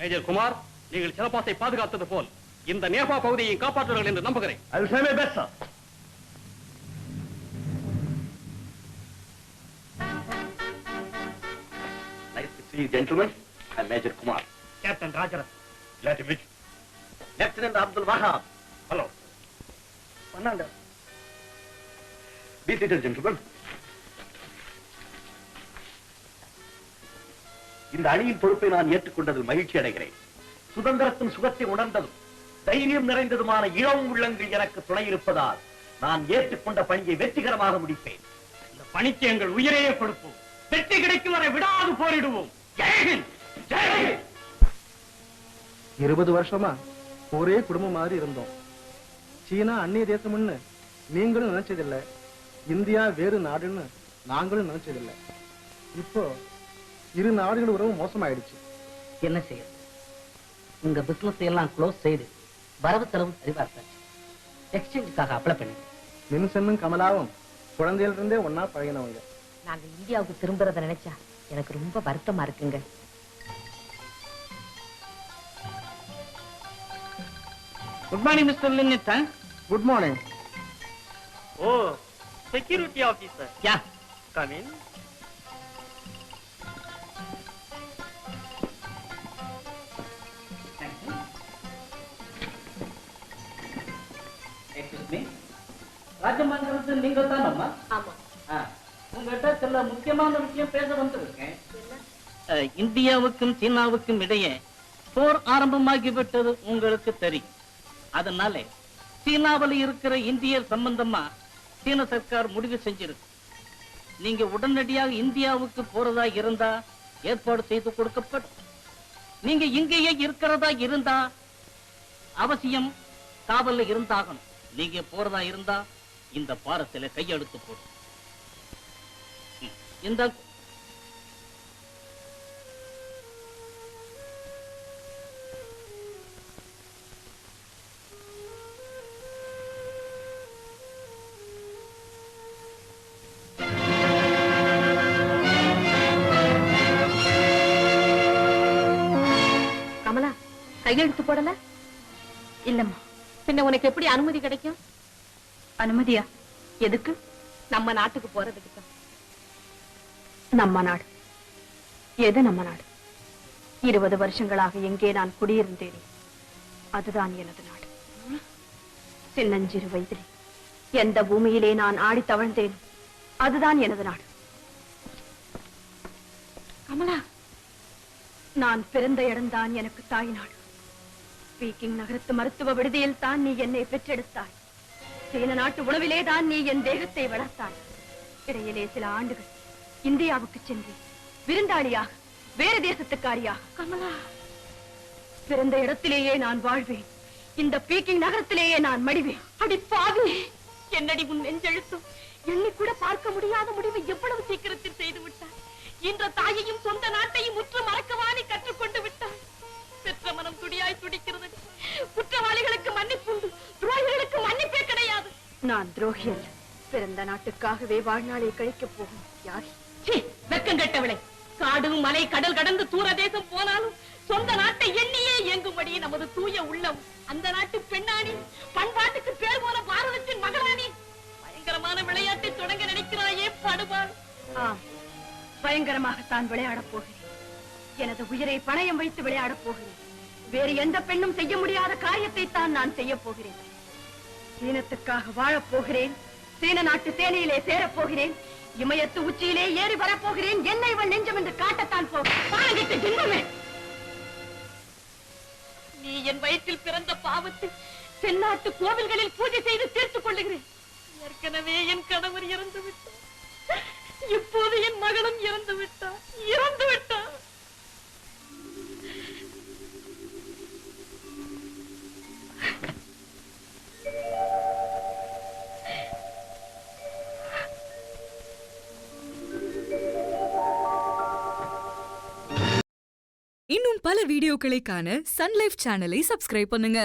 Major Kumar, நீங்கள் சிலப்பாசை பாதுகாத்தது போல் இந்த நேபா பகுதியை காப்பாற்றுவார்கள் என்று நம்புகிறேன். I will try my best, sir. Nice to see you, gentlemen. I'm Major Kumar. Captain Rajarath. Glad to meet you. Lieutenant Abdul Wahab. Hello. Commander. Be seated, gentlemen. இந்த அணியின் பொறுப்பை நான் ஏற்றுக்கொண்டதில் மகிழ்ச்சி அடைகிறேன். சுதந்திரத்தின் சுகத்தை உணர்ந்ததும் தைரியம் நிறைந்ததுமான இளம் உள்ளங்கள் எனக்கு துணை இருப்பதால் நான் ஏற்றுக்கொண்ட பணியை வெற்றிகரமாக முடிப்பேன். இந்த பணிக்கு எங்கள் உயிரையே கொடுப்போம். வெற்றி கிடைக்கும் வரை விடாது போரிடுவோம். ஜெய்ஹிந்த். ஜெய்ஹிந்த். 20 வருஷமா ஒரே குடும்பம் மாதிரி இருந்தோம். சீனா அந்நிய தேசம்னு நீங்களும் நினைச்சதில்லை, இந்தியா வேறு நாடுன்னு நாங்களும் நினைச்சதில்லை. இப்போ இரு நாடுகள் உறவு மோசமாயிடுச்சு. என்ன செய்ய, உங்க பிசினஸ் எல்லாம் க்ளோஸ் செய்து வரவு செலவு சரிபார்த்தாச்சு. எக்ஸ்சேஞ்சுக்காக அப்ளை பண்ணி நிமிஷனும் கமலாவும் குழந்தையில இருந்தே ஒன்னா பழகினவங்க. நாங்க இந்தியாவுக்கு திரும்புறத நினைச்சா எனக்கு ரொம்ப வருத்தமா இருக்குங்க. Good morning mister Linnithan. Good morning. Oh, security officer. Yeah, come in. ராஜமங்கலத்து நீங்க தான் அம்மா? ஆமா. உங்ககிட்ட சில முக்கியமான விஷயம் பேச வந்திருக்கேன். இந்தியாவுக்கும் சீனாவுக்கும் இடையே போர் ஆரம்பமாகிவிட்டது உங்களுக்கு தெரியும். அதனால சீனாவில் இருக்கிற இந்தியர் சம்பந்தமா சீன சர்க்கார் முடிவு செஞ்சிருக்கு. நீங்க உடனடியாக இந்தியாவுக்கு போறதா இருந்தா ஏற்பாடு செய்து கொடுக்கப்படும். நீங்க இங்கேயே இருக்கிறதா இருந்தா அவசியம் காவல்ல இருந்தாகணும். நீங்க போறதா இருந்தா இந்த பாரத்தில கையெழுத்து போடும். இந்த கமலா, கையெழுத்து போடல? இல்லம்மா. பின்ன உனக்கு எப்படி அனுமதி கிடைக்கும்? அனுமதியா? எதுக்கு? நம்ம நாட்டுக்கு போறதுக்கு தான். நம்ம நாடு? எது நம்ம நாடு? 20 வருஷங்களாக எங்கே நான் குடியிருந்தேனே அதுதான் எனது நாடு. சின்னஞ்சிறு வயதிலே எந்த பூமியிலே நான் ஆடி தவழ்ந்தேன் அதுதான் எனது நாடு. கமலா, நான் பிறந்த இடம்தான் எனக்கு தாய் நாடு. பீக்கிங் நகரத்து மருத்துவ விடுதியில் தான் நீ என்னை பெற்றெடுத்தாய். சீன நாட்டு உணவிலே தான் நீ என் தேகத்தை வளர்த்தாய். இடையிலே சில ஆண்டுகள் இந்தியாவுக்கு சென்று விருந்தாளியாக, வேறு தேசத்துக்காரியாக. கமலா, பிறந்த இடத்திலேயே நான் வாழ்வேன், இந்த பீக்கிங் நகரத்திலேயே நான் மடிவேன். அடி பாவி, என்னடி உன் நெஞ்செழுத்தும் எண்ணி கூட பார்க்க முடியாத முடிவை எவ்வளவு சீக்கிரத்தில் செய்து விட்டாய். இன்ற தாயையும் சொந்த நாட்டையும் முற்று மறக்கவானி கற்றுக்கொண்டு விட்டாய். பெற்ற மனம் துடியாய் துடிக்கிறது. குற்றவாளிகளுக்கு மன்னிப்புண்டு, துரோகிகளுக்கு மன்னிப்பே கிடையாது. நான் துரோகி அல்ல, பிறந்த நாட்டுக்காகவே வாழ்நாளை கழிக்கப் போகும் தியாகி. வெக்கம் கெட்டவளை, காடு மலை கடல் கடந்து தூர தேசம் போனாலும் சொந்த நாட்டை எண்ணியே இயங்கும்படி நமது தூய உள்ளம். அந்த நாட்டு பெண்ணாணி, பண்பாட்டுக்கு பேர் போன பாரதத்தின் மகளாணி, பயங்கரமான விளையாட்டை தொடங்க நினைக்கிறாயே படுபாள். பயங்கரமாகத்தான் விளையாடப் போகிறேன். எனது உயிரை பணயம் வைத்து விளையாடப் போகிறேன். வேறு எந்த பெண்ணும் செய்ய முடியாத காரியத்தை தான் நான் செய்ய போகிறேன். சீனத்துக்காக வாழப் போகிறேன். சீன நாட்டு சேனையிலே சேரப் போகிறேன். இமயத்து உச்சியிலே ஏறி வரப்போகிறேன். என்னை இவள் நெஞ்சம் என்று காட்டத்தான் போகிறேன். நீ என் வயிற்றில் பிறந்த பாவத்தை தென்னாட்டு கோவில்களில் பூஜை செய்து தீர்த்துக் கொள்ளுகிறேன். ஏற்கனவே என் கணவர் இறந்து விட்டார். இப்போது என் மகளும் இறந்து விட்டார். இறந்து விட்டார். இன்னும் பல வீடியோக்களை காண சன் லைஃப் சேனலை சப்ஸ்கிரைப் பண்ணுங்க.